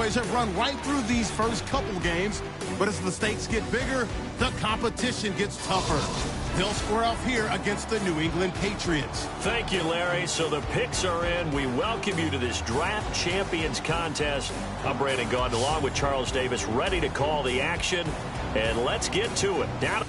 Cowboys have run right through these first couple games, but as the stakes get bigger, the competition gets tougher. They'll square off here against the New England Patriots. Thank you, Larry. So the picks are in. We welcome you to this Draft Champions contest. I'm Brandon Gaudin along with Charles Davis, ready to call the action. And let's get to it. Down.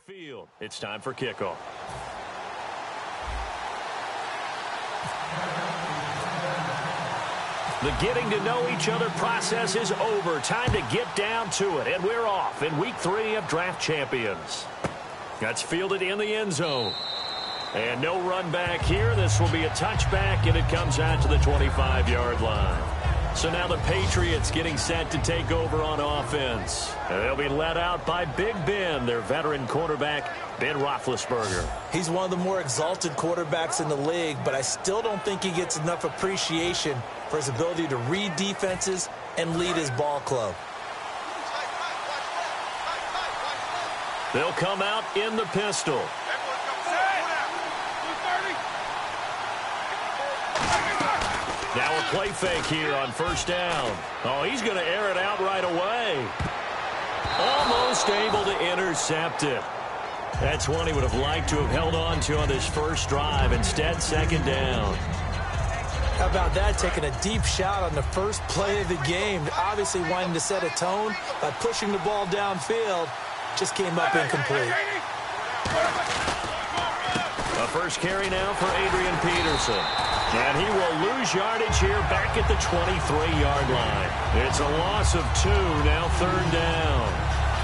Field. It's time for kickoff. The getting to know each other process is over. Time to get down to it. And we're off in week 3 of Draft Champions. That's fielded in the end zone. And no run back here. This will be a touchback, and it comes out to the 25-yard line. So now the Patriots getting set to take over on offense. And they'll be led out by Big Ben, their veteran quarterback, Ben Roethlisberger. He's one of the more exalted quarterbacks in the league, but I still don't think he gets enough appreciation for his ability to read defenses and lead his ball club. They'll come out in the pistol. Now a play fake here on first down. Oh, he's going to air it out right away. Almost able to intercept it. That's one he would have liked to have held on to on this first drive. Instead, second down. How about that, taking a deep shot on the first play of the game. Obviously wanting to set a tone by pushing the ball downfield. Just came up incomplete. A first carry now for Adrian Peterson. And he will lose yardage here back at the 23-yard line. It's a loss of 2, now third down.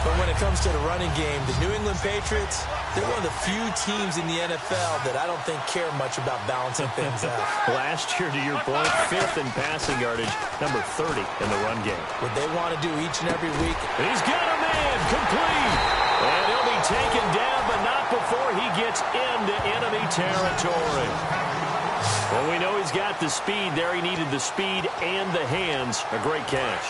But when it comes to the running game, the New England Patriots, they're one of the few teams in the NFL that I don't think care much about balancing things out. Last year, to your point, 5th in passing yardage, number 30 in the run game. What they want to do each and every week. He's got a man, complete. And he'll be taken down, but not before he gets into enemy territory. Well, we know he's got the speed there. He needed the speed and the hands. A great catch.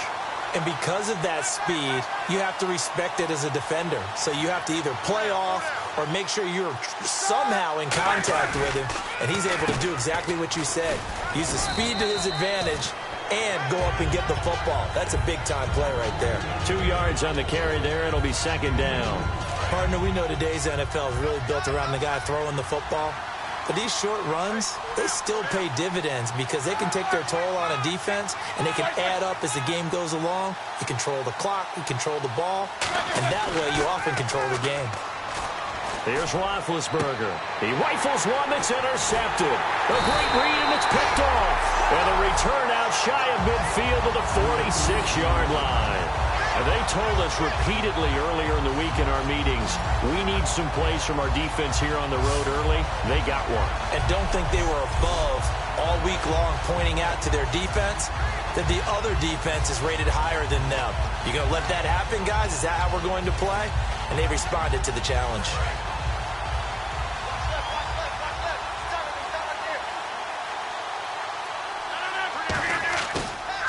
And because of that speed, you have to respect it as a defender. So you have to either play off or make sure you're somehow in contact with him. And he's able to do exactly what you said. Use the speed to his advantage and go up and get the football. That's a big-time play right there. 2 yards on the carry there. It'll be second down. Partner, we know today's NFL is really built around the guy throwing the football. But these short runs, they still pay dividends because they can take their toll on a defense and they can add up as the game goes along. You control the clock, you control the ball, and that way you often control the game. Here's Roethlisberger. He rifles one that's intercepted. A great read, and it's picked off. And a return out shy of midfield to the 46-yard line. And they told us repeatedly earlier in the week in our meetings, we need some plays from our defense here on the road early. They got one. And don't think they were above all week long pointing out to their defense that the other defense is rated higher than them. You going to let that happen, guys? Is that how we're going to play? And they responded to the challenge.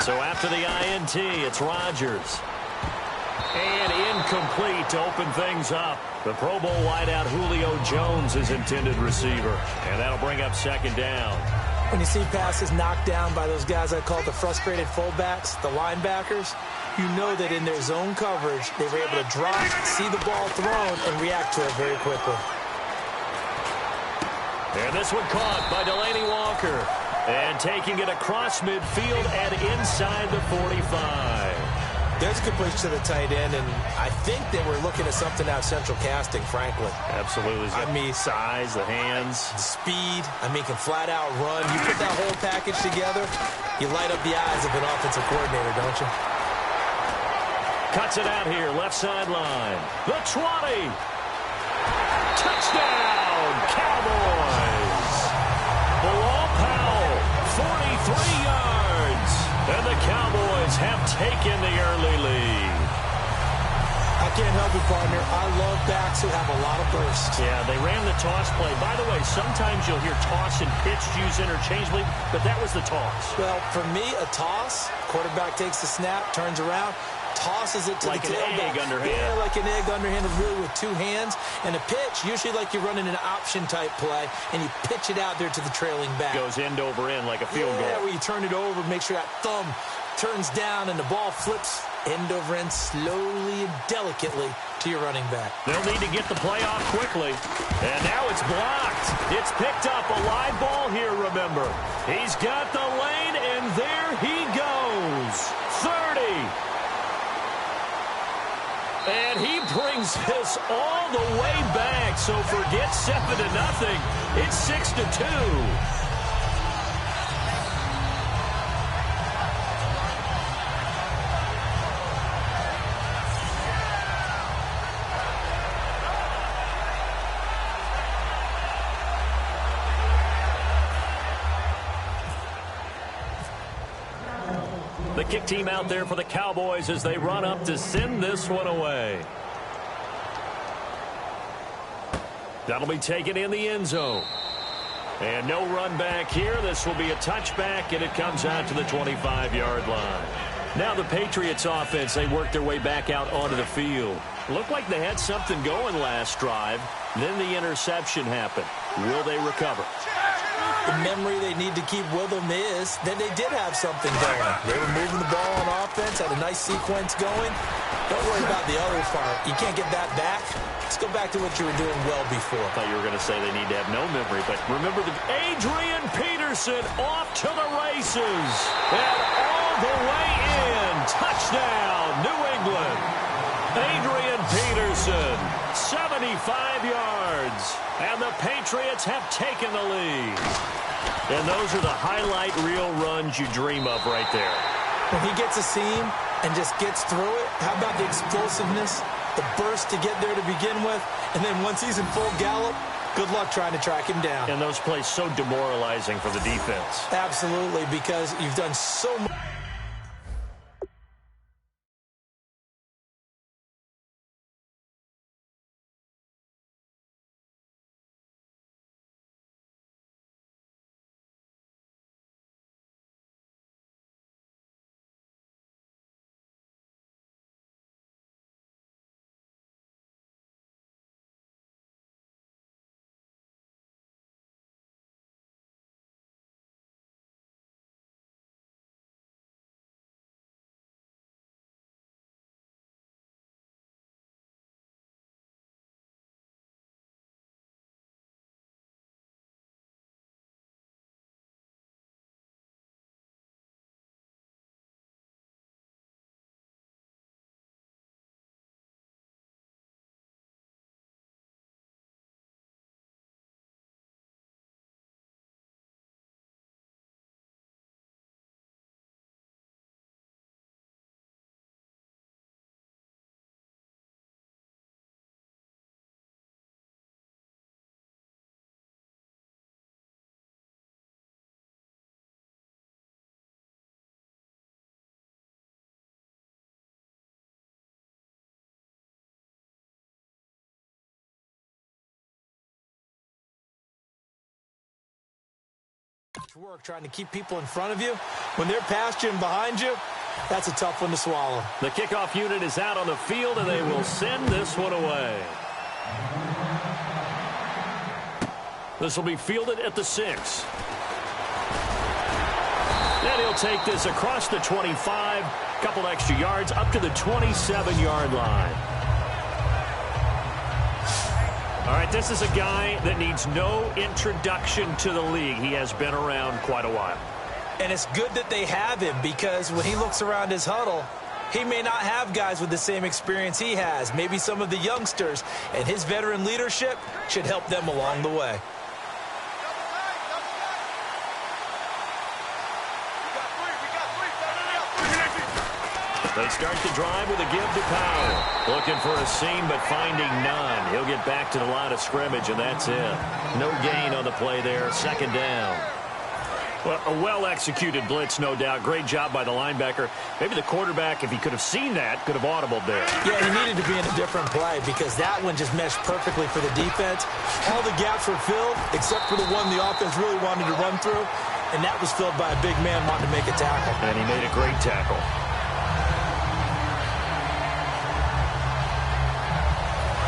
So after the INT, it's Rodgers. And incomplete to open things up. The Pro Bowl wideout Julio Jones is intended receiver. And that'll bring up second down. When you see passes knocked down by those guys I call the frustrated fullbacks, the linebackers, you know that in their zone coverage, they were able to drop, see the ball thrown, and react to it very quickly. And this one caught by Delaney Walker. And taking it across midfield and inside the 45. There's a completion to the tight end, and I think they were looking at something out of central casting, frankly. Absolutely. I mean, size, the hands. The speed. I mean, can flat out run. You put that whole package together, you light up the eyes of an offensive coordinator, don't you? Cuts it out here, left sideline. The 20. Touchdown, Cowboys. Bilal Powell, 43 yards. And the Cowboys have taken the early lead. I can't help it, partner. I love backs who have a lot of burst. Yeah, they ran the toss play. By the way, sometimes you'll hear toss and pitch used interchangeably, but that was the toss. Well, for me, a toss, quarterback takes the snap, turns around, tosses it to like the tailback. Like an egg underhand. Yeah, like an egg underhand, really with 2 hands. And a pitch, usually like you're running an option-type play, and you pitch it out there to the trailing back. Goes end over end like a field goal. Yeah, where you turn it over, make sure that thumb turns down, and the ball flips end over end slowly and delicately to your running back. They'll need to get the play off quickly. And now it's blocked. It's picked up. A live ball here, remember. He's got the lane, and there he goes. 30. And he brings this all the way back. So forget 7-0. It's 6-2. The kick team out there for the Cowboys as they run up to send this one away. That'll be taken in the end zone. And no run back here. This will be a touchback, and it comes out to the 25-yard line. Now the Patriots offense, they worked their way back out onto the field. Looked like they had something going last drive. Then the interception happened. Will they recover? The memory they need to keep with them is that they did have something going. They were moving the ball on offense, had a nice sequence going. Don't worry about the other part. You can't get that back. Let's go back to what you were doing well before. I thought you were going to say they need to have no memory, but remember Adrian Peterson off to the races. And all the way in. Touchdown, New England. Adrian Peterson, 75 yards. And the Patriots have taken the lead. And those are the highlight reel runs you dream of right there. When he gets a seam and just gets through it, how about the explosiveness, the burst to get there to begin with, and then once he's in full gallop, good luck trying to track him down. And those plays so demoralizing for the defense. Absolutely, because you've done so much. Work trying to keep people in front of you. When they're past you and behind you, that's a tough one to swallow. The kickoff unit is out on the field, and they will send this one away. This will be fielded at the 6. And he'll take this across the 25, couple extra yards, up to the 27-yard line. All right, this is a guy that needs no introduction to the league. He has been around quite a while. And it's good that they have him, because when he looks around his huddle, he may not have guys with the same experience he has. Maybe some of the youngsters, and his veteran leadership should help them along the way. They start the drive with a give to Powell. Looking for a seam, but finding none. He'll get back to the line of scrimmage, and that's it. No gain on the play there. Second down. Well, a well-executed blitz, no doubt. Great job by the linebacker. Maybe the quarterback, if he could have seen that, could have audibled there. Yeah, he needed to be in a different play, because that one just meshed perfectly for the defense. All the gaps were filled, except for the one the offense really wanted to run through, and that was filled by a big man wanting to make a tackle. And he made a great tackle.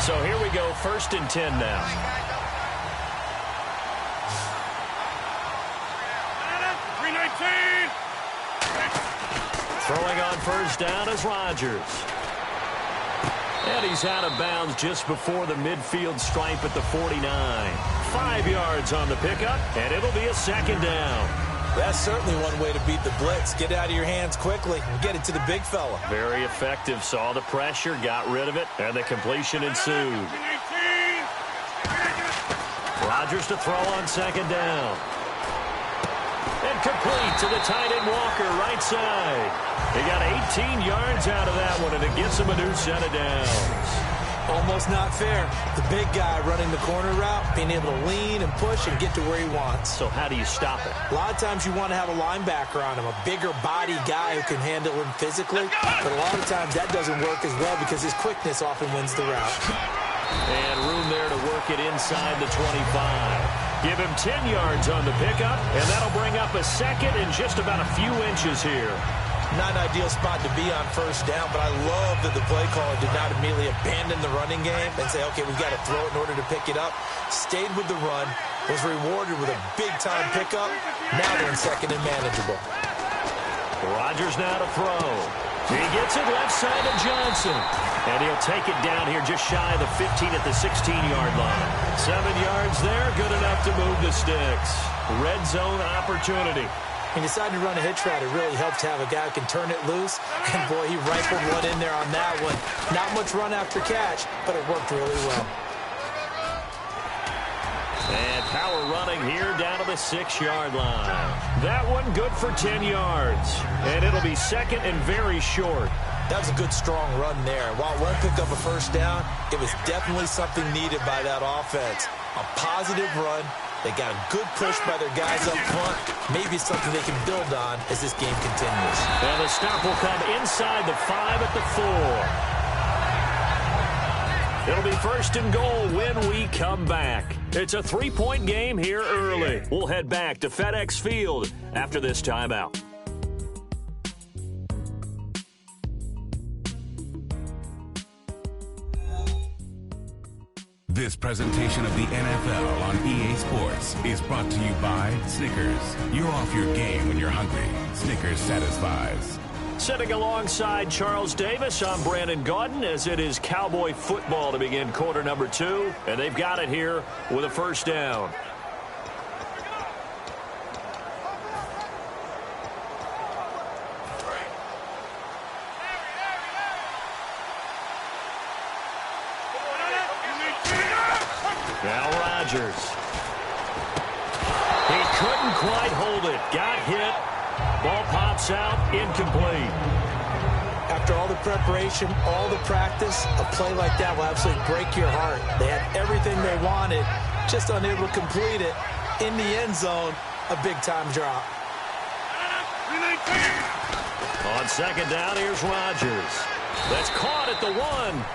So here we go, 1st and 10 now. Throwing on first down is Rodgers. And he's out of bounds just before the midfield stripe at the 49. 5 yards on the pickup, and it'll be a second down. That's certainly one way to beat the blitz. Get it out of your hands quickly and get it to the big fella. Very effective. Saw the pressure, got rid of it, and the completion ensued. Rodgers to throw on second down. And complete to the tight end Walker, right side. He got 18 yards out of that one, and it gets him a new set of downs. Almost not fair. The big guy running the corner route, being able to lean and push and get to where he wants. So how do you stop it? A lot of times you want to have a linebacker on him, a bigger body guy who can handle him physically. But a lot of times that doesn't work as well, because his quickness often wins the route. And room there to work it inside the 25. Give him 10 yards on the pickup, and that'll bring up a second in just about a few inches here. Not an ideal spot to be on first down, but I love that the play caller did not immediately abandon the running game and say, okay, we've got to throw it in order to pick it up. Stayed with the run, was rewarded with a big-time pickup. Now they're in second and manageable. Rodgers now to throw. He gets it left side to Johnson. And he'll take it down here just shy of the 15 at the 16-yard line. 7 yards there, good enough to move the sticks. Red zone opportunity. He decided to run a hitch route. It really helps to have a guy who can turn it loose. And, boy, he rifled one in there on that one. Not much run after catch, but it worked really well. And power running here down to the 6-yard line. That one good for 10 yards. And it'll be second and very short. That was a good, strong run there. While it won't pick up a first down, it was definitely something needed by that offense. A positive run. They got a good push by their guys up front. Maybe something they can build on as this game continues. And the stop will come inside the 5 at the 4. It'll be first and goal when we come back. It's a 3-point game here early. We'll head back to FedEx Field after this timeout. This presentation of the NFL on EA Sports is brought to you by Snickers. You're off your game when you're hungry. Snickers satisfies. Sitting alongside Charles Davis, I'm Brandon Gaudin as it is Cowboy football to begin quarter number 2. And they've got it here with a first down. Now Rodgers. He couldn't quite hold it. Got hit. Ball pops out. Incomplete. After all the preparation, all the practice, a play like that will absolutely break your heart. They had everything they wanted, just unable to complete it. In the end zone, a big-time drop. On second down, here's Rodgers. That's caught at the 1.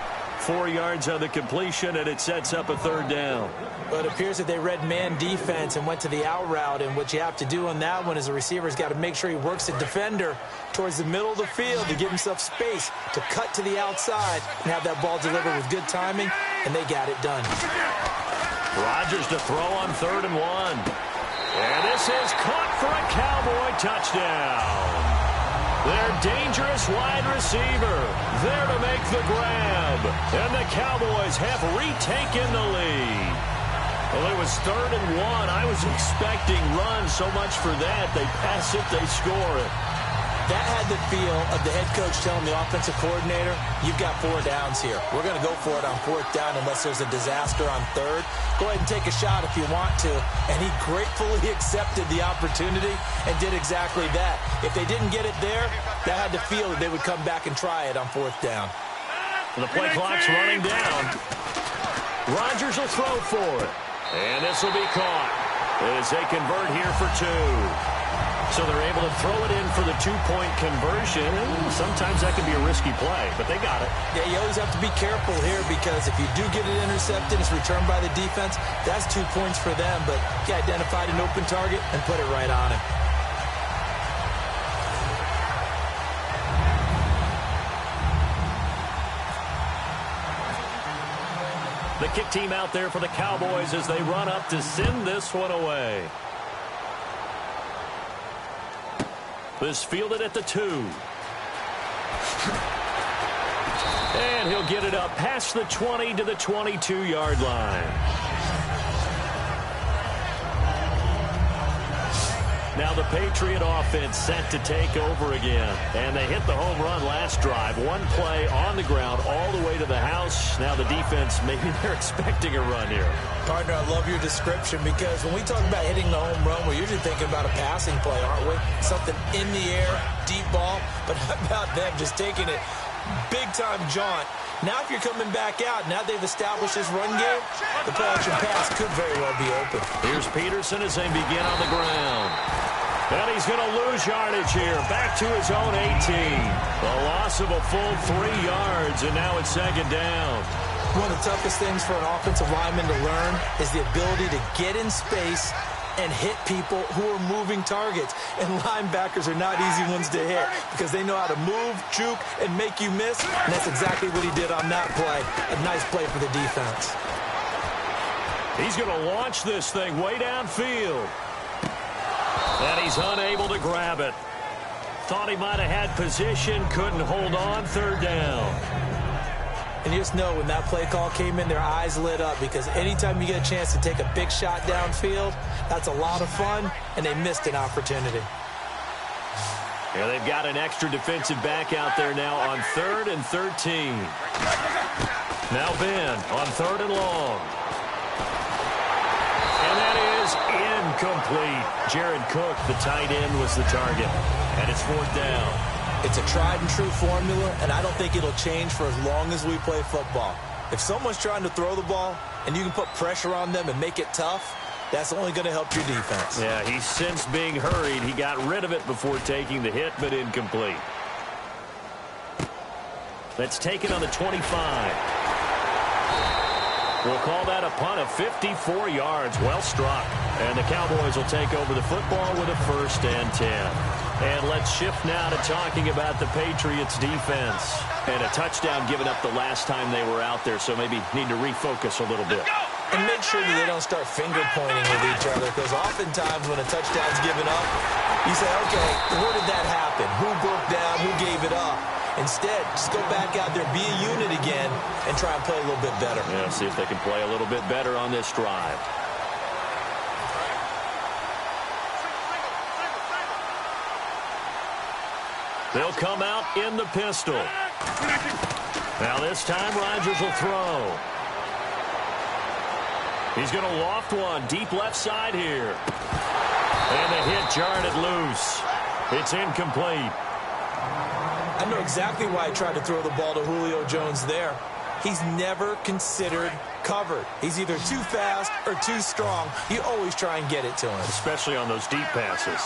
4 yards on the completion, and it sets up a third down. But it appears that they read man defense and went to the out route, and what you have to do on that one is a receiver's got to make sure he works the defender towards the middle of the field to give himself space to cut to the outside and have that ball delivered with good timing, and they got it done. Rodgers to throw on 3rd and 1. And this is caught for a Cowboy touchdown. Their dangerous wide receiver there to make the grab. And the Cowboys have retaken the lead. Well, it was 3rd and 1. I was expecting runs so much for that. They pass it, they score it. That had the feel of the head coach telling the offensive coordinator, you've got 4 downs here. We're going to go for it on 4th down unless there's a disaster on 3rd. Go ahead and take a shot if you want to. And he gratefully accepted the opportunity and did exactly that. If they didn't get it there, that had the feel that they would come back and try it on 4th down. The play clock's running down. Rodgers will throw for it. And this will be caught as they convert here for 2. So they're able to throw it in for the 2-point conversion. Sometimes that can be a risky play, but they got it. Yeah, you always have to be careful here because if you do get it intercepted, it's returned by the defense, that's 2 points for them. But he identified an open target and put it right on him. The kick team out there for the Cowboys as they run up to send this one away. This fielded at the 2. And he'll get it up past the 20 to the 22-yard line. Now the Patriot offense set to take over again. And they hit the home run last drive. 1 play on the ground all the way to the house. Now the defense, maybe they're expecting a run here. Partner, I love your description because when we talk about hitting the home run, we're usually thinking about a passing play, aren't we? Something in the air, deep ball. But how about them just taking it big-time jaunt? Now if you're coming back out, now they've established this run game, the play-action pass could very well be open. Here's Peterson as they begin on the ground. And he's going to lose yardage here. Back to his own 18. A loss of a full 3 yards, and now it's second down. One of the toughest things for an offensive lineman to learn is the ability to get in space and hit people who are moving targets. And linebackers are not easy ones to hit because they know how to move, juke, and make you miss. And that's exactly what he did on that play. A nice play for the defense. He's going to launch this thing way downfield. And he's unable to grab it. Thought he might have had position, couldn't hold on, third down. And you just know when that play call came in, their eyes lit up, because anytime you get a chance to take a big shot downfield, that's a lot of fun, and they missed an opportunity. Yeah, they've got an extra defensive back out there now on 3rd and 13. Now Ben on 3rd and long. And that is incomplete. Jared Cook, the tight end, was the target. And it's 4th down. It's a tried-and-true formula, and I don't think it'll change for as long as we play football. If someone's trying to throw the ball and you can put pressure on them and make it tough, that's only going to help your defense. Yeah, he's since being hurried. He got rid of it before taking the hit, but incomplete. That's taken on the 25. We'll call that a punt of 54 yards. Well struck. And the Cowboys will take over the football with a 1st and 10. And let's shift now to talking about the Patriots defense. And a touchdown given up the last time they were out there, so maybe need to refocus a little bit. And make sure that they don't start finger pointing with each other, because oftentimes when a touchdown's given up, you say, okay, where did that happen? Who broke down? Who gave it up? Instead, just go back out there, be a unit again, and try and play a little bit better. Yeah, see if they can play a little bit better on this drive. They'll come out in the pistol. Now this time Rodgers will throw. He's going to loft one deep left side here. And the hit jarred it loose. It's incomplete. I know exactly why he tried to throw the ball to Julio Jones there. He's never considered covered. He's either too fast or too strong. You always try and get it to him. Especially on those deep passes.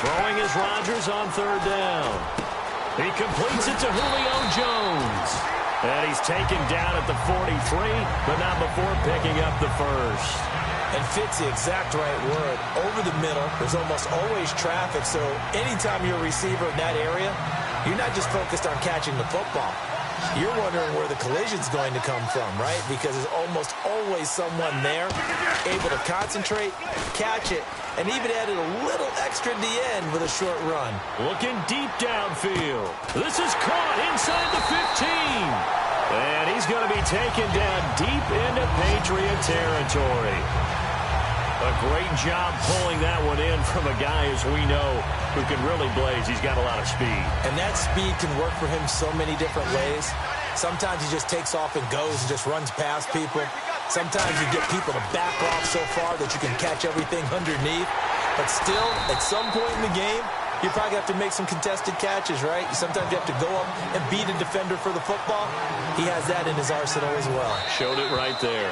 Throwing is Rodgers on 3rd down. He completes it to Julio Jones. And he's taken down at the 43, but not before picking up the 1st. And fits the exact right word. Over the middle, there's almost always traffic, so anytime you're a receiver in that area, you're not just focused on catching the football. You're wondering where the collision's going to come from, right? Because there's almost always someone there able to concentrate, catch it, and even added a little extra at the end with a short run. Looking deep downfield. This is caught inside the 15. And he's going to be taken down deep into Patriot territory. A great job pulling that one in from a guy, as we know, who can really blaze. He's got a lot of speed. And that speed can work for him so many different ways. Sometimes he just takes off and goes and just runs past people. Sometimes you get people to back off so far that you can catch everything underneath. But still, at some point in the game, you probably have to make some contested catches, right? Sometimes you have to go up and beat a defender for the football. He has that in his arsenal as well. Showed it right there.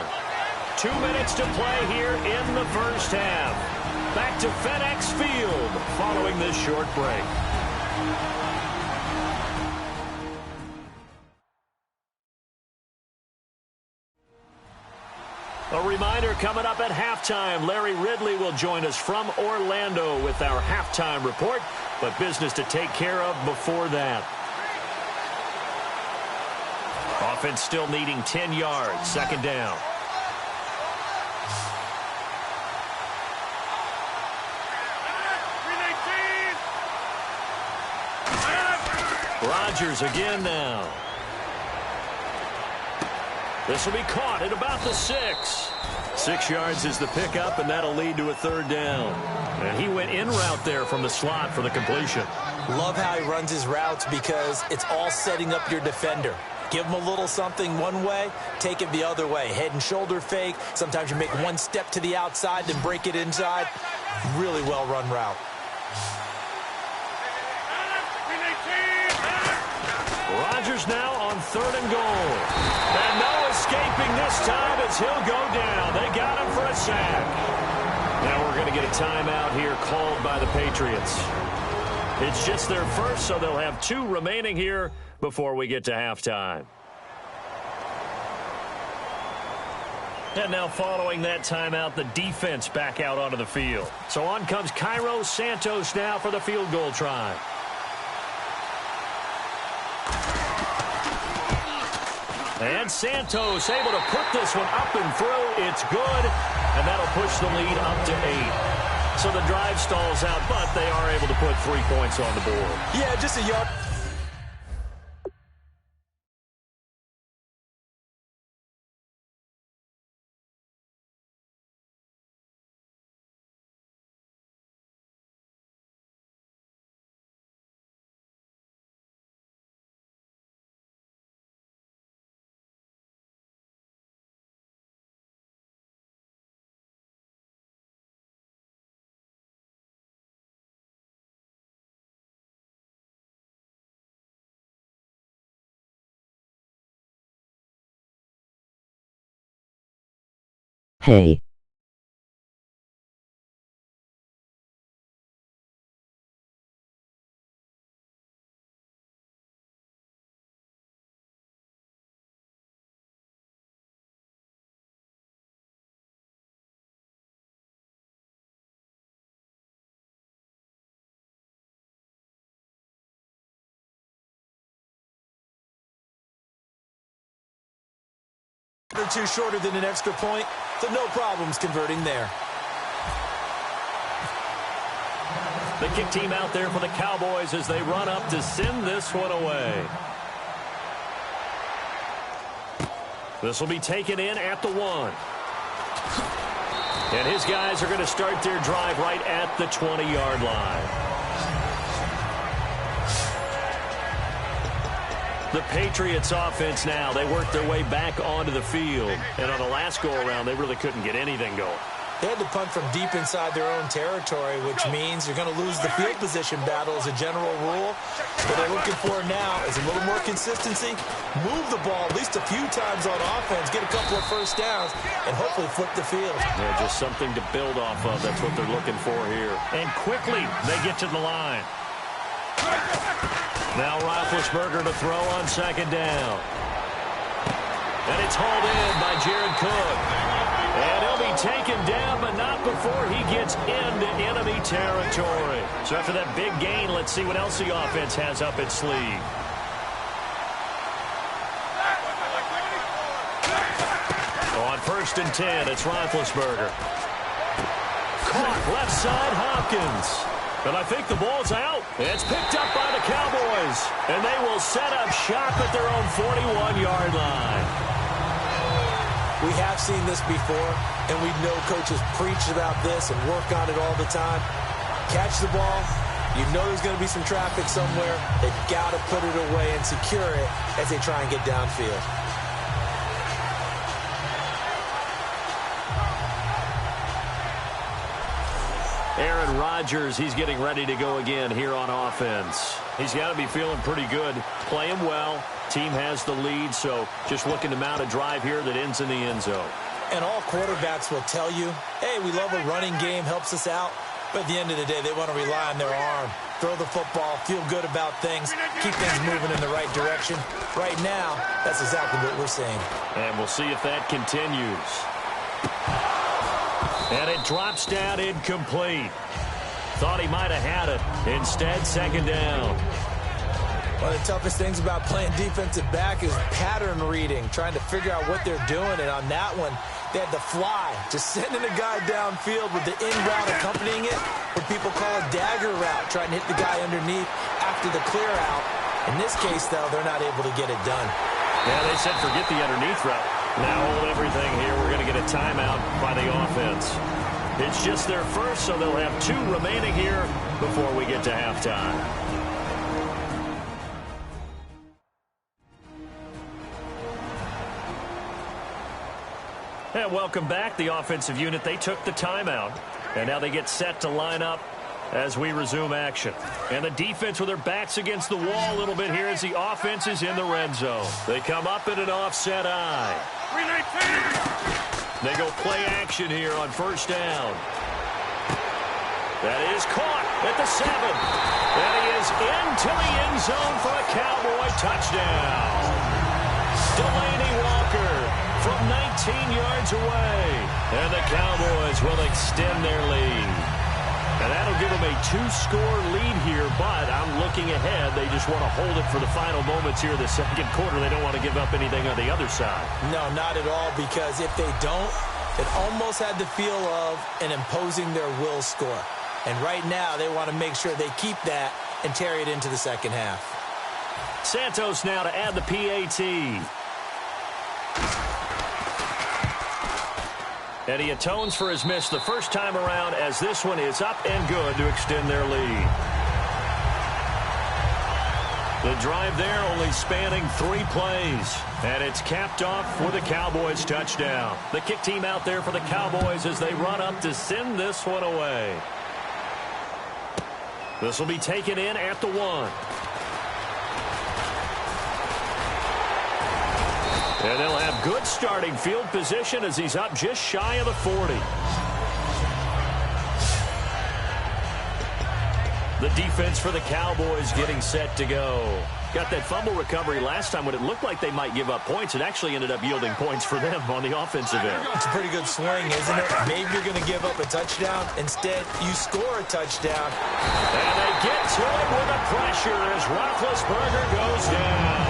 2 minutes to play here in the 1st half. Back to FedEx Field following this short break. A reminder coming up at halftime. Larry Ridley will join us from Orlando with our halftime report, but business to take care of before that. Offense still needing 10 yards, 2nd down. Rodgers again now. This will be caught at about the 6. 6 yards is the pickup, and that'll lead to a 3rd down. And he went in route there from the slot for the completion. Love how he runs his routes because it's all setting up your defender. Give him a little something one way, take it the other way. Head and shoulder fake. Sometimes you make one step to the outside, then break it inside. Really well run route. Rodgers now on 3rd and goal. And no escaping this time as he'll go down. They got him for a sack. Now we're going to get a timeout here called by the Patriots. It's just their first, so they'll have 2 remaining here before we get to halftime. And now following that timeout, the defense back out onto the field. So on comes Cairo Santos now for the field goal try. And Santos able to put this one up and through. It's good, and that'll push the lead up to 8. So the drive stalls out, but they are able to put 3 points on the board. Yeah, just a yard. Hey. Or two shorter than an extra point, so no problems converting there. The kick team out there for the Cowboys as they run up to send this one away. This will be taken in at the 1. And his guys are going to start their drive right at the 20-yard line. The Patriots offense now, they work their way back onto the field. And on the last go-around, they really couldn't get anything going. They had to punt from deep inside their own territory, which means you're going to lose the field position battle as a general rule. What they're looking for now is a little more consistency, move the ball at least a few times on offense, get a couple of first downs, and hopefully flip the field. Yeah, just something to build off of. That's what they're looking for here. And quickly, they get to the line. Now Roethlisberger to throw on 2nd down. And it's hauled in by Jared Cook. And he'll be taken down, but not before he gets into enemy territory. So after that big gain, let's see what else the offense has up its sleeve. On 1st and 10, it's Roethlisberger. Caught left side, Hopkins. And I think the ball's out. It's picked up by the Cowboys. And they will set up shop at their own 41-yard line. We have seen this before, and we know coaches preach about this and work on it all the time. Catch the ball. You know there's going to be some traffic somewhere. They've got to put it away and secure it as they try and get downfield. Aaron Rodgers, he's getting ready to go again here on offense. He's got to be feeling pretty good, playing well. Team has the lead, so just looking to mount a drive here that ends in the end zone. And all quarterbacks will tell you, hey, we love a running game, helps us out. But at the end of the day, they want to rely on their arm. Throw the football, feel good about things, keep things moving in the right direction. Right now, that's exactly what we're seeing. And we'll see if that continues. And it drops down incomplete. Thought he might have had it. Instead, 2nd down. One of the toughest things about playing defensive back is pattern reading, trying to figure out what they're doing. And on that one, they had the fly, just sending a guy downfield with the in route accompanying it, what people call a dagger route, trying to hit the guy underneath after the clear out. In this case, though, they're not able to get it done. Yeah, they said forget the underneath route. Now hold everything here. We're going to get a timeout by the offense. It's just their first, so they'll have 2 remaining here before we get to halftime. And welcome back. The offensive unit, they took the timeout. And now they get set to line up as we resume action. And the defense with their backs against the wall a little bit here as the offense is in the red zone. They come up in an offset eye. They go play action here on 1st down. That is caught at the 7. And he is into the end zone for a Cowboy touchdown. Delaney Walker from 19 yards away. And the Cowboys will extend their lead. And that'll That'll give them a 2-score lead here, but I'm looking ahead. They just want to hold it for the final moments here in the second quarter. They don't want to give up anything on the other side. No, not at all, because if they don't, it almost had the feel of an imposing their will score. And right now, they want to make sure they keep that and carry it into the second half. Santos now to add the PAT. And he atones for his miss the first time around, as this one is up and good to extend their lead. The drive there only spanning 3 plays. And it's capped off with a Cowboys touchdown. The kick team out there for the Cowboys as they run up to send this one away. This will be taken in at the 1. And they'll have good starting field position as he's up just shy of the 40. The defense for the Cowboys getting set to go. Got that fumble recovery last time when it looked like they might give up points. It actually ended up yielding points for them on the offensive end. It's a pretty good swing, isn't it? Maybe you're going to give up a touchdown. Instead, you score a touchdown. And they get to it with the pressure as Roethlisberger goes down.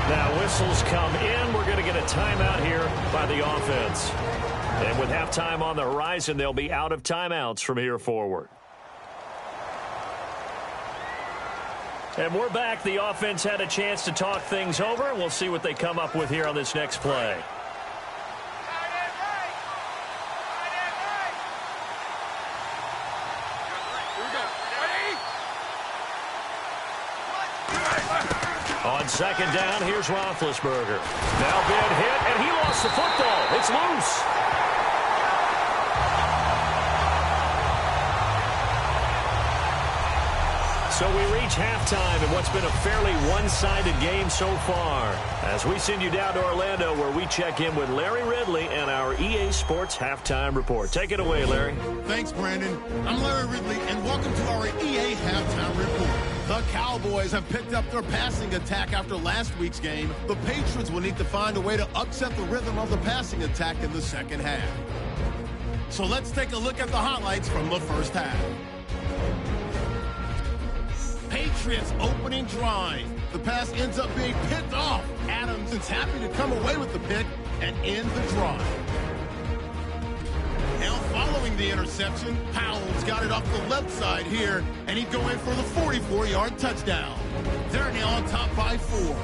Now whistles come in. We're going to get a timeout here by the offense. And with halftime on the horizon, they'll be out of timeouts from here forward. And we're back. The offense had a chance to talk things over. We'll see what they come up with here on this next play. On second down, here's Roethlisberger. Now been hit, and he lost the football. It's loose. So we reach halftime in what's been a fairly one-sided game so far, as we send you down to Orlando, where we check in with Larry Ridley and our EA Sports Halftime Report. Take it away, Larry. Thanks, Brandon. I'm Larry Ridley, and welcome to our EA Halftime Report. The Cowboys have picked up their passing attack after last week's game. The Patriots will need to find a way to upset the rhythm of the passing attack in the second half. So let's take a look at the highlights from the first half. Patriots opening drive. The pass ends up being picked off. Adams is happy to come away with the pick and end the drive. Now following the interception, Powell's got it off the left side here, and he'd go in for the 44-yard touchdown. They're now on top by 4.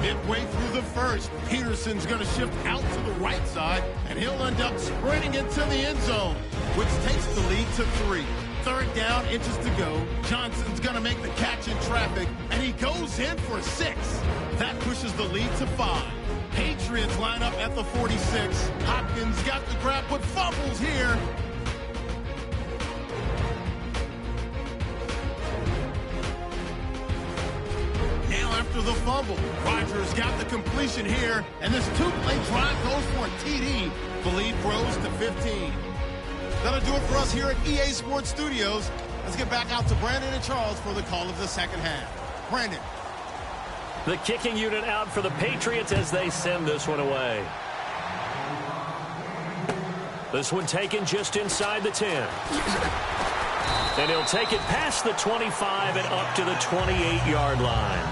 Midway through the first, Peterson's going to shift out to the right side, and he'll end up sprinting into the end zone, which takes the lead to 3. Third down, inches to go. Johnson's going to make the catch in traffic, and he goes in for 6. That pushes the lead to 5. Patriots line up at the 46. Hopkins got the grab, but fumbles here. Now after the fumble, Rodgers got the completion here, and this 2-play drive goes for a TD. The lead grows to 15. That'll do it for us here at EA Sports Studios. Let's get back out to Brandon and Charles for the call of the second half. Brandon. The kicking unit out for the Patriots as they send this one away. This one taken just inside the 10. And he'll take it past the 25 and up to the 28-yard line.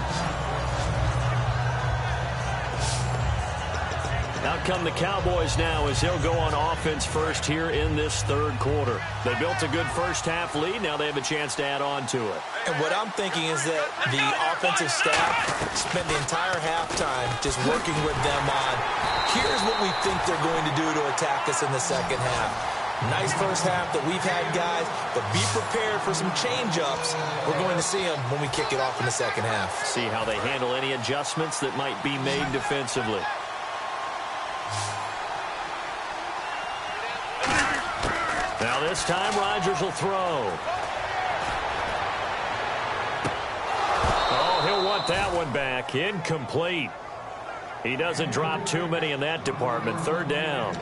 Out come the Cowboys now as they'll go on offense first here in this third quarter. They built a good first half lead. Now they have a chance to add on to it. And what I'm thinking is that the offensive staff spent the entire halftime just working with them on, here's what we think they're going to do to attack us in the second half. Nice first half that we've had, guys, but be prepared for some change-ups. We're going to see them when we kick it off in the second half. See how they handle any adjustments that might be made defensively. Now this time, Rodgers will throw. Oh, he'll want that one back. Incomplete. He doesn't drop too many in that department. Third down.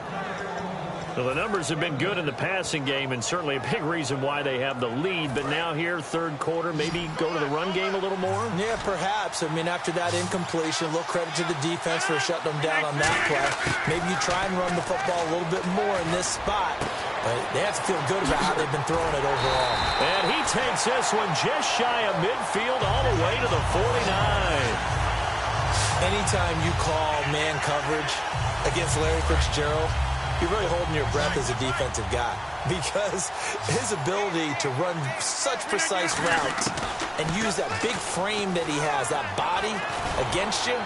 Well, the numbers have been good in the passing game, and certainly a big reason why they have the lead. But now here, third quarter, maybe go to the run game a little more? Yeah, perhaps. I mean, after that incompletion, a little credit to the defense for shutting them down on that play. Maybe you try and run the football a little bit more in this spot. But they have to feel good about how they've been throwing it overall. And he takes this one just shy of midfield all the way to the 49. Anytime you call man coverage against Larry Fitzgerald, you're really holding your breath as a defensive guy, because his ability to run such precise routes and use that big frame that he has, that body against you,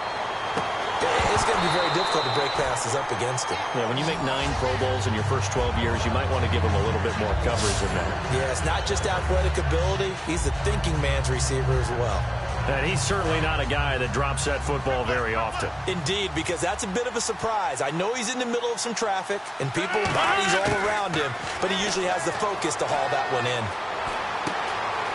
it's going to be very difficult to break passes up against him. Yeah, when you make 9 Pro Bowls in your first 12 years, you might want to give him a little bit more coverage than that. Yeah, it's not just athletic ability. He's a thinking man's receiver as well. And he's certainly not a guy that drops that football very often. Indeed, because that's a bit of a surprise. I know he's in the middle of some traffic and people, bodies all around him, but he usually has the focus to haul that one in.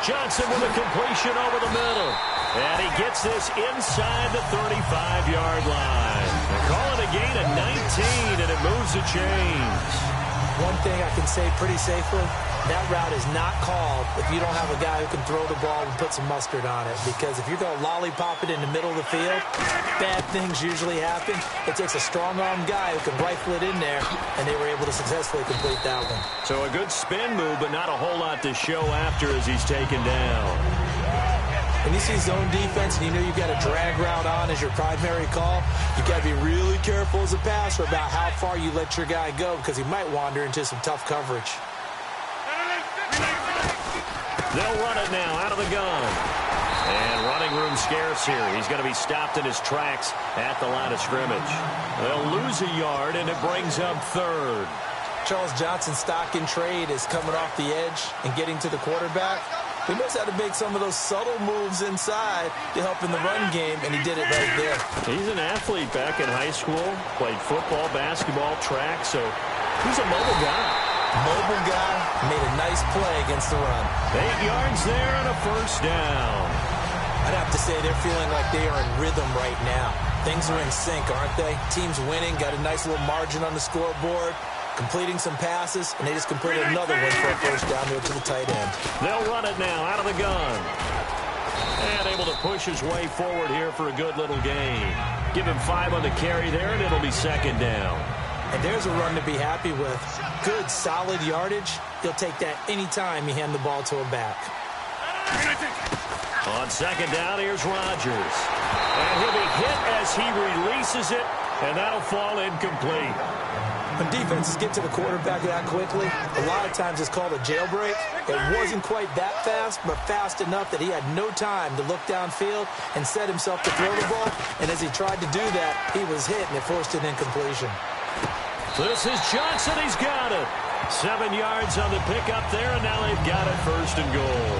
Johnson with a completion over the middle. And he gets this inside the 35-yard line. They call it a gain of 19, and it moves the chains. One thing I can say pretty safely, that route is not called if you don't have a guy who can throw the ball and put some mustard on it. Because if you're going to lollipop it in the middle of the field, bad things usually happen. It takes a strong-armed guy who can rifle it in there, and they were able to successfully complete that one. So a good spin move, but not a whole lot to show after as he's taken down. When you see zone defense and you know you've got a drag route on as your primary call, you've got to be really careful as a passer about how far you let your guy go, because he might wander into some tough coverage. They'll run it now out of the gun. And running room scarce here. He's going to be stopped in his tracks at the line of scrimmage. They'll lose a yard, and it brings up third. Charles Johnson's stock in trade is coming off the edge and getting to the quarterback. He knows how to make some of those subtle moves inside to help in the run game, and he did it right there. He's an athlete back in high school, played football, basketball, track, so he's a mobile guy. Mobile guy, made a nice play against the run. 8 yards there and a first down. I'd have to say they're feeling like they are in rhythm right now. Things are in sync, aren't they? Team's winning, got a nice little margin on the scoreboard, completing some passes, and they just completed another one for a first down there to the tight end. They'll run it now out of the gun. And able to push his way forward here for a good little gain. Give him 5 on the carry there, and it'll be second down. And there's a run to be happy with. Good, solid yardage. He'll take that anytime you hand the ball to a back. On second down, here's Rodgers. And he'll be hit as he releases it, and that'll fall incomplete. When defenses get to the quarterback that quickly, a lot of times it's called a jailbreak. It wasn't quite that fast, but fast enough that he had no time to look downfield and set himself to throw the ball. And as he tried to do that, he was hit, and it forced an incompletion. This is Johnson. He's got it. 7 yards on the pickup there, and now they've got it first and goal.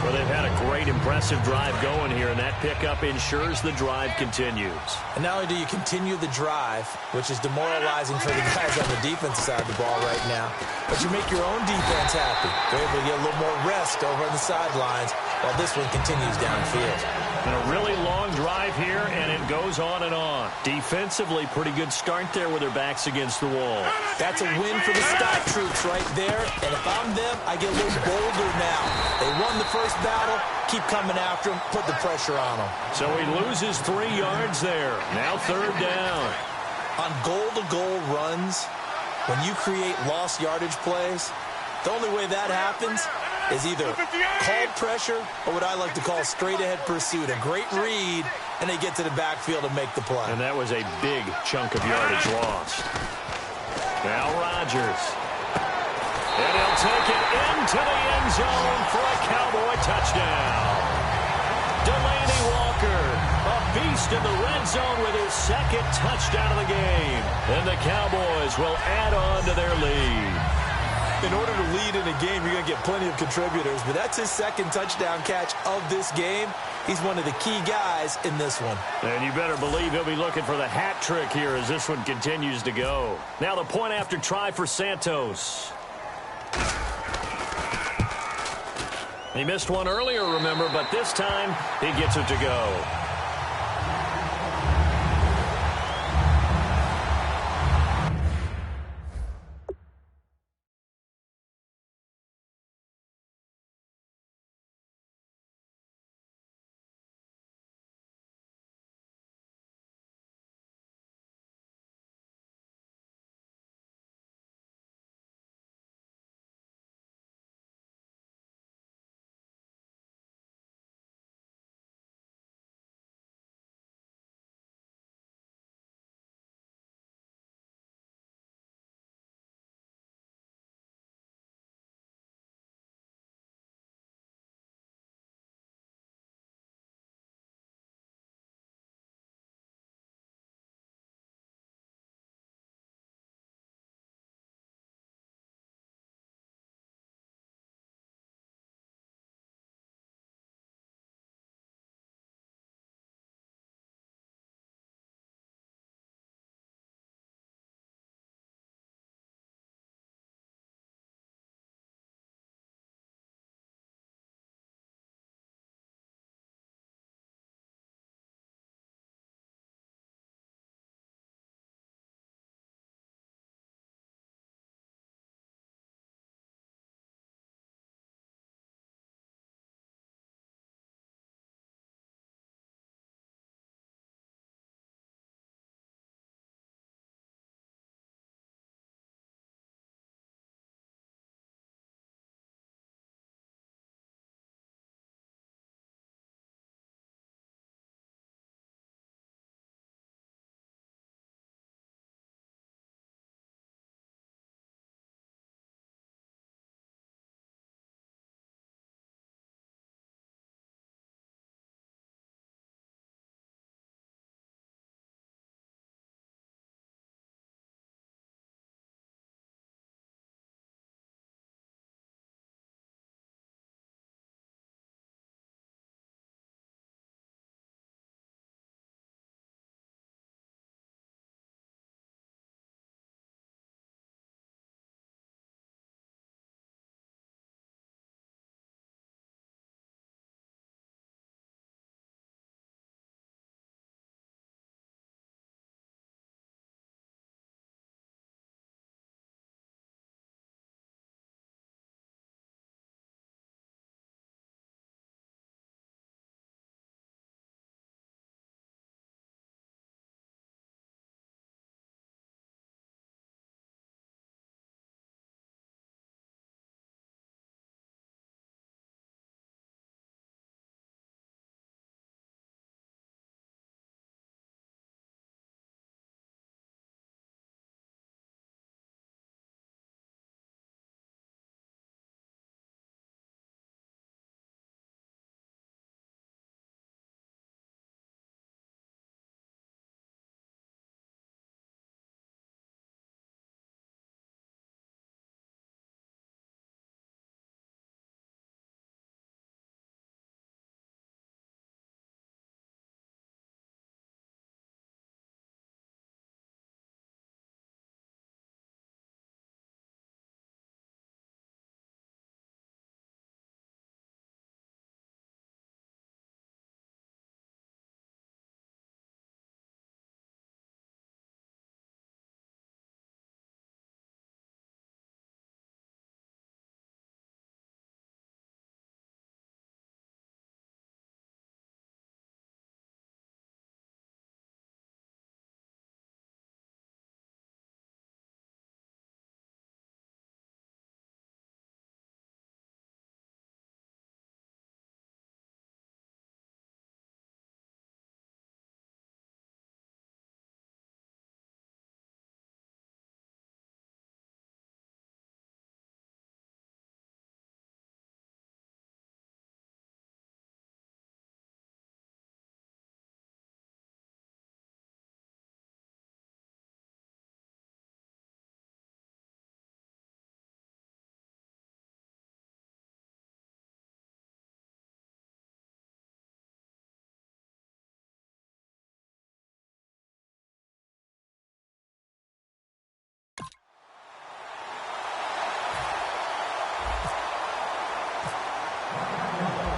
Well, they've had a great, impressive drive going here, and that pickup ensures the drive continues. And not only do you continue the drive, which is demoralizing for the guys on the defensive side of the ball right now, but you make your own defense happy. They're able to get a little more rest over on the sidelines while this one continues downfield. And a really long drive here, and it goes on and on. Defensively, pretty good start there with their backs against the wall. That's a win for the stock troops right there. And if I'm them, I get a little bolder now. They won the first battle. Keep coming after them. Put the pressure on them. So he loses 3 yards there. Now third down. On goal-to-goal runs, when you create lost yardage plays, the only way that happens is either called pressure or what I like to call straight-ahead pursuit. A great read, and they get to the backfield and make the play. And that was a big chunk of yardage lost. Now Rodgers. And he'll take it into the end zone for a Cowboy touchdown. Delaney Walker, a beast in the red zone with his second touchdown of the game. And the Cowboys will add on to their lead. In order to lead in a game, you're going to get plenty of contributors, but that's his second touchdown catch of this game. He's one of the key guys in this one. And you better believe he'll be looking for the hat trick here as this one continues to go. Now the point after try for Santos. He missed one earlier, remember, but this time he gets it to go.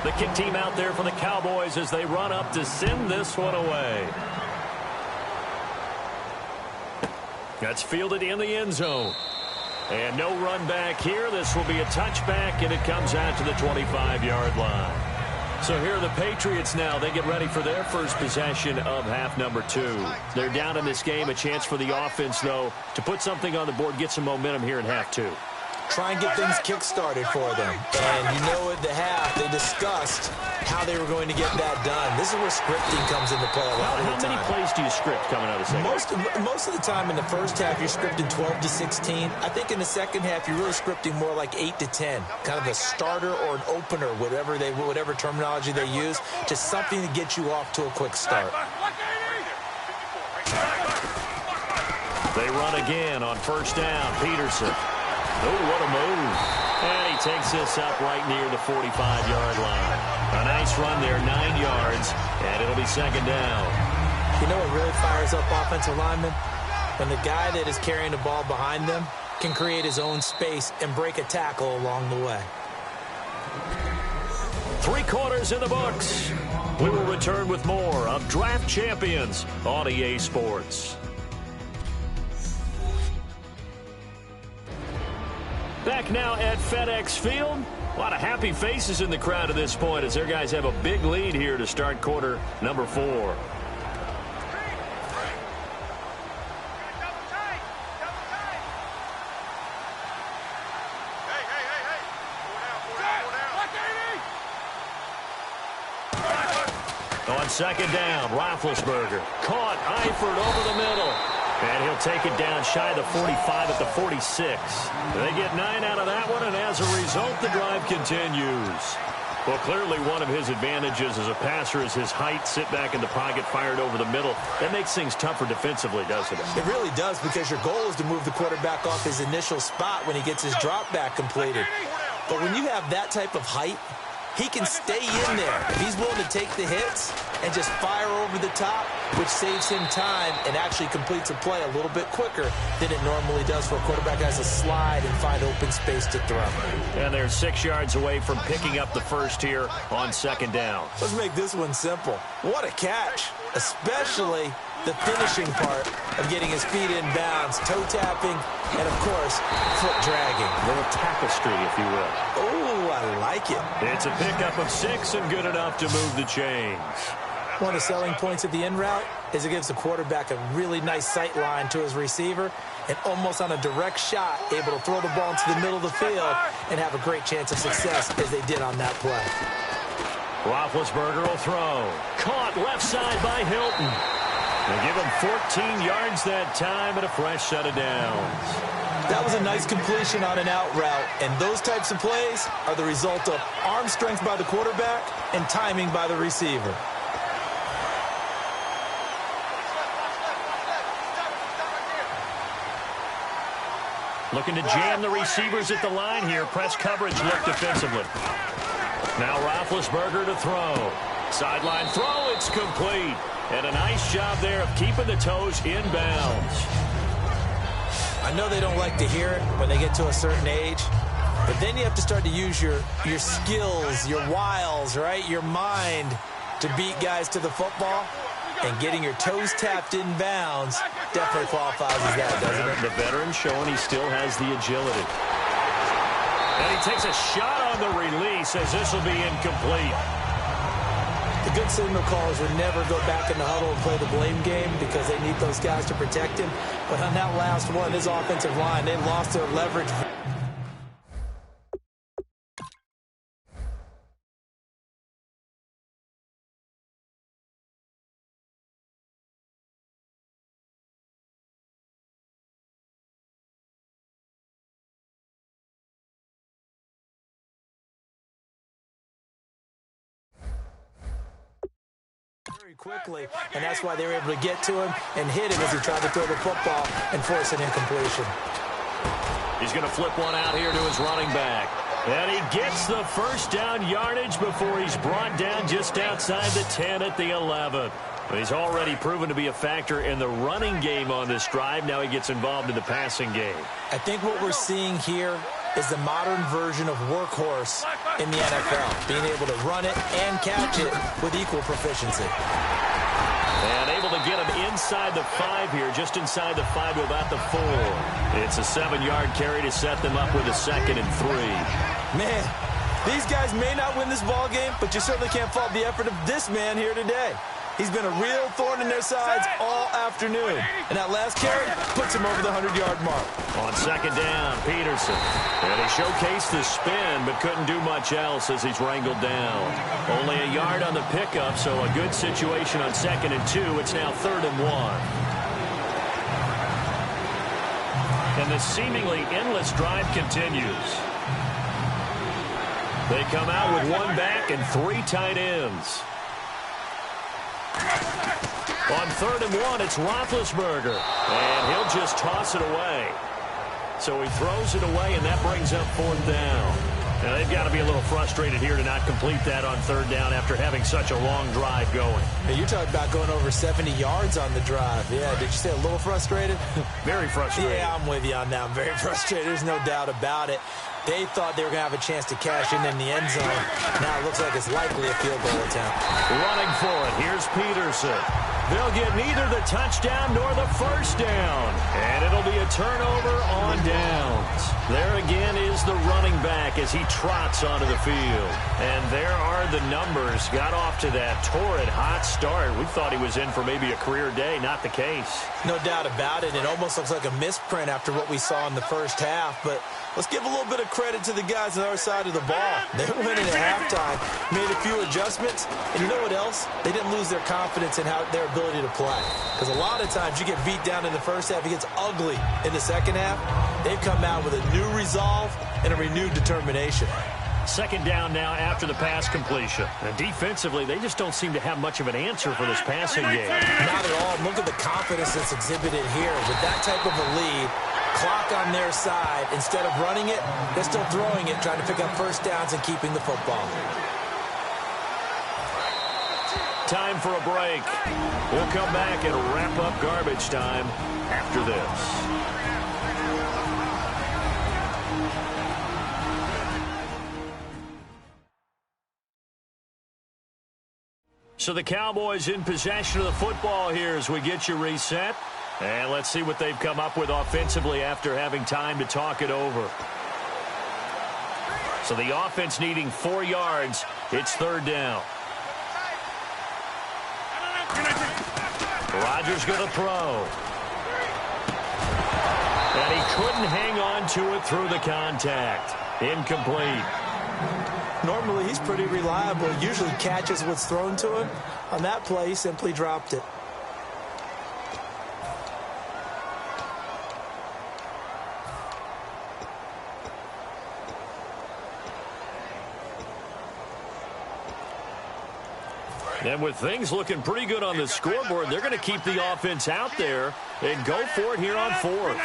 The kick team out there for the Cowboys as they run up to send this one away. That's fielded in the end zone. And no run back here. This will be a touchback, and it comes out to the 25-yard line. So here are the Patriots now. They get ready for their first possession of half number 2. They're down in this game. A chance for the offense, though, to put something on the board, get some momentum here in half 2. Try and get things kick-started for them. And you know, at the half, they discussed how they were going to get that done. This is where scripting comes into play a lot of the time. How many plays do you script coming out of the second? Most of the time in the first half, you're scripting 12 to 16. I think in the second half, you're really scripting more like 8 to 10. Kind of a starter or an opener, whatever terminology they use. Just something to get you off to a quick start. They run again on first down. Peterson. Oh, what a move. And he takes this up right near the 45-yard line. A nice run there, 9 yards, and it'll be second down. You know what really fires up offensive linemen? When the guy that is carrying the ball behind them can create his own space and break a tackle along the way. 3 quarters in the books. We will return with more of Draft Champions on EA Sports. Back now at FedEx Field. A lot of happy faces in the crowd at this point as their guys have a big lead here to start quarter number 4. On second down, Roethlisberger caught Eifert over the middle. And he'll take it down shy of the 45 at the 46. They get 9 out of that one, and as a result, the drive continues. Well, clearly one of his advantages as a passer is his height, sit back in the pocket, fired over the middle. That makes things tougher defensively, doesn't it? It really does, because your goal is to move the quarterback off his initial spot when he gets his drop back completed. But when you have that type of height, he can stay in there if he's willing to take the hits and just fire over the top, which saves him time and actually completes a play a little bit quicker than it normally does for a quarterback that has to slide and find open space to throw. And they're 6 yards away from picking up the first here on second down. Let's make this one simple. What a catch, especially the finishing part of getting his feet in bounds, toe tapping, and of course, foot dragging. A little tapestry, if you will. Oh, I like it. It's a pickup of 6 and good enough to move the chains. One of the selling points of the in route is it gives the quarterback a really nice sight line to his receiver and almost on a direct shot able to throw the ball into the middle of the field and have a great chance of success as they did on that play. Roethlisberger will throw. Caught left side by Hilton. They give him 14 yards that time and a fresh set of downs. That was a nice completion on an out route, and those types of plays are the result of arm strength by the quarterback and timing by the receiver. Looking to jam the receivers at the line here. Press coverage look defensively. Now Roethlisberger to throw. Sideline throw, it's complete. And a nice job there of keeping the toes in bounds. I know they don't like to hear it when they get to a certain age, but then you have to start to use your skills, your wiles, right? Your mind to beat guys to the football. And getting your toes tapped in bounds definitely qualifies as that, doesn't it? The veteran showing he still has the agility. And he takes a shot on the release as this will be incomplete. The good signal callers would never go back in the huddle and play the blame game because they need those guys to protect him. But on that last one, his offensive line, they lost their leverage. Very quickly, and that's why they were able to get to him and hit him as he tried to throw the football and force an incompletion. He's going to flip one out here to his running back. And he gets the first down yardage before he's brought down just outside the 10 at the 11. He's already proven to be a factor in the running game on this drive. Now he gets involved in the passing game. I think what we're seeing here is the modern version of workhorse in the NFL, being able to run it and catch it with equal proficiency. And able to get him inside the 5 here, just inside the 5 to about the 4. It's a 7-yard carry to set them up with a 2nd and 3. Man, these guys may not win this ball game, but you certainly can't fault the effort of this man here today. He's been a real thorn in their sides all afternoon. And that last carry puts him over the 100-yard mark. On 2nd down, Peterson. And he showcased the spin, but couldn't do much else as he's wrangled down. Only a yard on the pickup, so a good situation on 2nd and 2. It's now 3rd and 1. And the seemingly endless drive continues. They come out with 1 back and 3 tight ends. On 3rd and 1, it's Roethlisberger, and he'll just toss it away. So he throws it away, and that brings up 4th down. Now, they've got to be a little frustrated here to not complete that on 3rd down after having such a long drive going. Hey, you're talking about going over 70 yards on the drive. Yeah, did you say a little frustrated? Very frustrated. Yeah, I'm with you on that. I'm very frustrated. There's no doubt about it. They thought they were going to have a chance to cash in the end zone. Now it looks like it's likely a field goal attempt. Running for it, here's Peterson. They'll get neither the touchdown nor the 1st down. And it'll be a turnover on downs. There again is the running back as he trots onto the field. And there are the numbers. Got off to that torrid hot start. We thought he was in for maybe a career day. Not the case. No doubt about it. It almost looks like a misprint after what we saw in the first half. But let's give a little bit of credit to the guys on our side of the ball. They went in at halftime, made a few adjustments, and you know what else? They didn't lose their confidence in their ability to play. Because a lot of times you get beat down in the first half, it gets ugly in the second half. They've come out with a new resolve and a renewed determination. 2nd down now after the pass completion. And defensively, they just don't seem to have much of an answer for this passing game. Not at all. Look at the confidence that's exhibited here. With that type of a lead, clock on their side, instead of running it, they're still throwing it, trying to pick up 1st downs and keeping the football. Time for a break. We'll come back and wrap up garbage time after this. So the Cowboys in possession of the football here as we get you reset. And let's see what they've come up with offensively after having time to talk it over. So the offense needing 4 yards. It's 3rd down. Rodgers going to throw. And he couldn't hang on to it through the contact. Incomplete. Normally, he's pretty reliable. Usually catches what's thrown to him. On that play, he simply dropped it. And with things looking pretty good on the scoreboard, they're going to keep the offense out there and go for it here on 4th.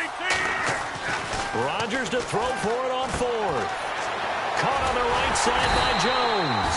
Rodgers to throw for it on 4th. Caught on the right side by Jones.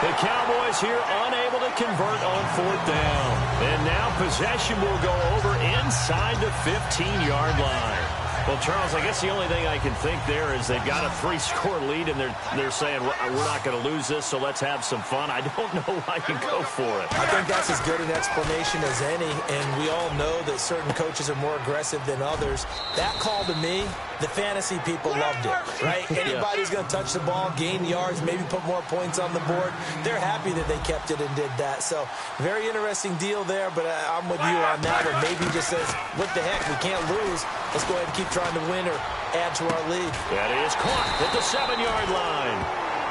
The Cowboys here unable to convert on 4th down. And now possession will go over inside the 15-yard line. Well, Charles, I guess the only thing I can think there is they've got a 3-score lead, and they're saying, we're not going to lose this, so let's have some fun. I don't know why you go for it. I think that's as good an explanation as any, and we all know that certain coaches are more aggressive than others. That call to me, the fantasy people loved it, right? Anybody's going to touch the ball, gain yards, maybe put more points on the board. They're happy that they kept it and did that. So, very interesting deal there, but I'm with you on that one. Maybe he just says, what the heck, we can't lose. Let's go ahead and keep trying to win or add to our lead. That is caught at the 7-yard line.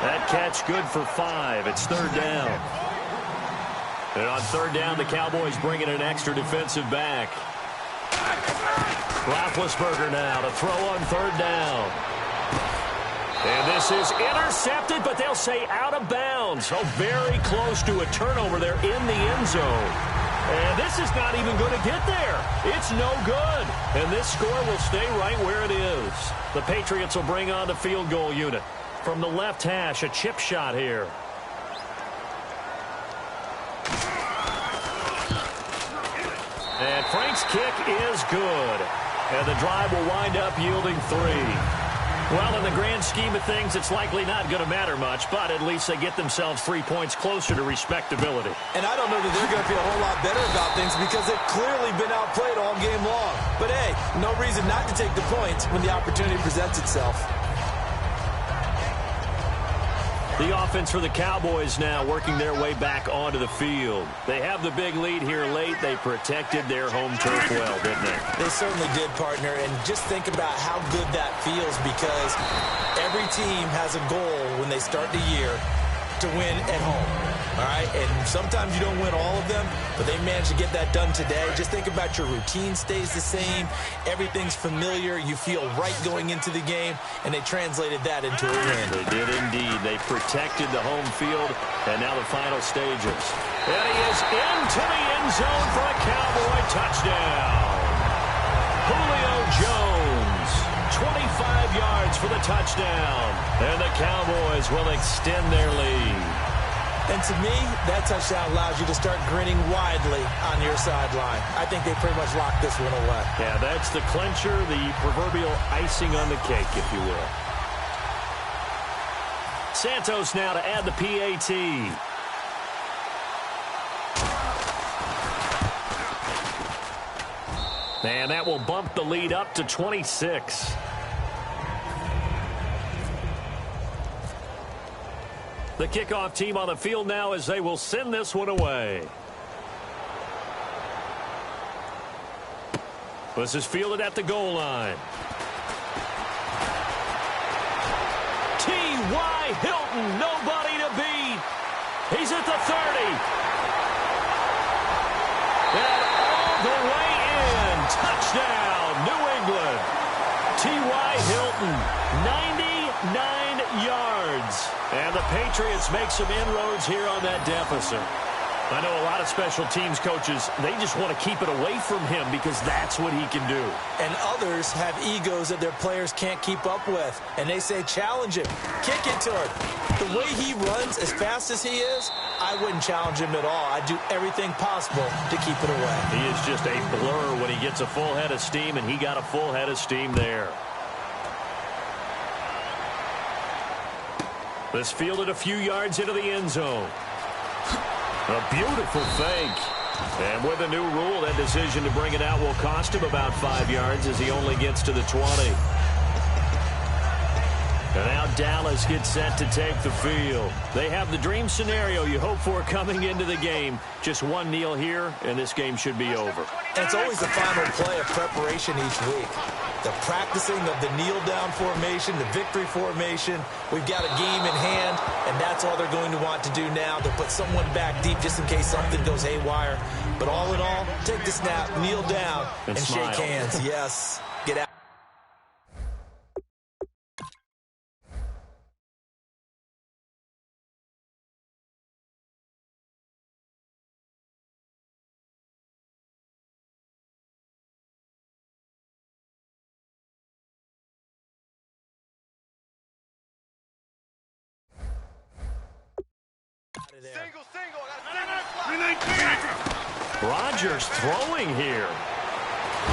That catch good for 5. It's 3rd down. And on 3rd down, the Cowboys bring in an extra defensive back. Roethlisberger now to throw on 3rd down. And this is intercepted, but they'll say out of bounds. So very close to a turnover there in the end zone. And this is not even going to get there. It's no good. And this score will stay right where it is. The Patriots will bring on the field goal unit. From the left hash, a chip shot here. And Frank's kick is good. And the drive will wind up yielding 3. Well, in the grand scheme of things, it's likely not going to matter much, but at least they get themselves 3 points closer to respectability. And I don't know that they're going to feel a whole lot better about things because they've clearly been outplayed all game long. But, hey, no reason not to take the points when the opportunity presents itself. The offense for the Cowboys now working their way back onto the field. They have the big lead here late. They protected their home turf well, didn't they? They certainly did, partner. And just think about how good that feels because every team has a goal when they start the year to win at home. All right, and sometimes you don't win all of them, but they managed to get that done today. Just think about your routine stays the same. Everything's familiar. You feel right going into the game, and they translated that into a win. They did indeed. They protected the home field, and now the final stages. And he is into the end zone for a Cowboy touchdown. Julio Jones, 25 yards for the touchdown, and the Cowboys will extend their lead. And to me, that touchdown allows you to start grinning widely on your sideline. I think they pretty much locked this one away. Yeah, that's the clincher, the proverbial icing on the cake, if you will. Santos now to add the PAT. And that will bump the lead up to 26. The kickoff team on the field now as they will send this one away. This is fielded at the goal line. T.Y. Hilton, nobody to beat. He's at the 30. And all the way in. Touchdown, New England. T.Y. Hilton, 99 yards. And the Patriots make some inroads here on that deficit. I know a lot of special teams coaches, they just want to keep it away from him because that's what he can do. And others have egos that their players can't keep up with. And they say, challenge him, kick it to him. The way he runs as fast as he is, I wouldn't challenge him at all. I'd do everything possible to keep it away. He is just a blur when he gets a full head of steam, and he got a full head of steam there. This fielded a few yards into the end zone. A beautiful fake. And with a new rule, that decision to bring it out will cost him about 5 yards as he only gets to the 20. And now Dallas gets set to take the field. They have the dream scenario you hope for coming into the game. Just one kneel here, and this game should be over. And it's always the final play of preparation each week. The practicing of the kneel-down formation, the victory formation. We've got a game in hand, and that's all they're going to want to do now. They'll put someone back deep just in case something goes haywire. But all in all, take the snap, kneel down, and shake hands. Yes, get out. Rodgers throwing here.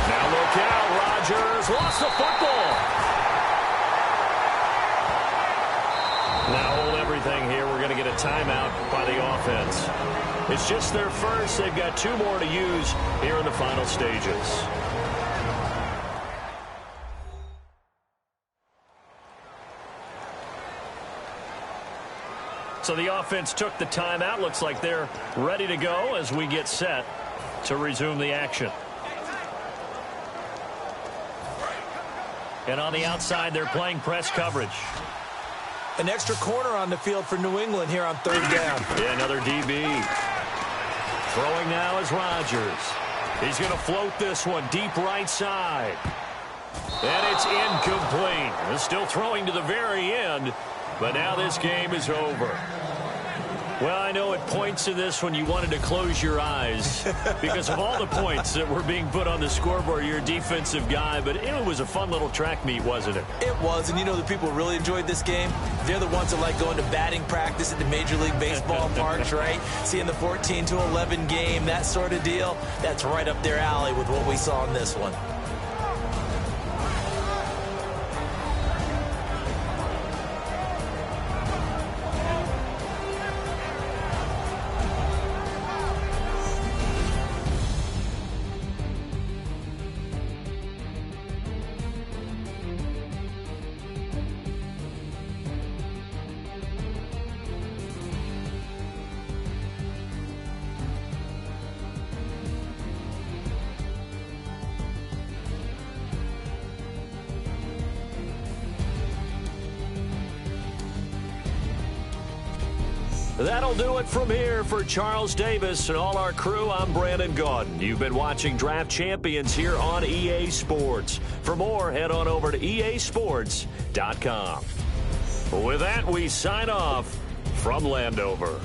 Now look out, Rodgers lost the football. Now hold everything here. We're going to get a timeout by the offense. It's just their first. They've got 2 more to use here in the final stages. So the offense took the timeout. Looks like they're ready to go as we get set to resume the action. And on the outside, they're playing press coverage. An extra corner on the field for New England here on 3rd down. Yeah, another DB. Throwing now is Rodgers. He's going to float this one deep right side. And it's incomplete. He's still throwing to the very end. But now this game is over. Well, I know at points in this when you wanted to close your eyes because of all the points that were being put on the scoreboard. You're a defensive guy, but it was a fun little track meet, wasn't it? It was, and you know the people who really enjoyed this game? They're the ones that like going to batting practice at the Major League Baseball parks, right? Seeing the 14-11 game, that sort of deal. That's right up their alley with what we saw in this one. That'll do it from here for Charles Davis and all our crew. I'm Brandon Gaudin. You've been watching Draft Champions here on EA Sports. For more, head on over to easports.com. With that, we sign off from Landover.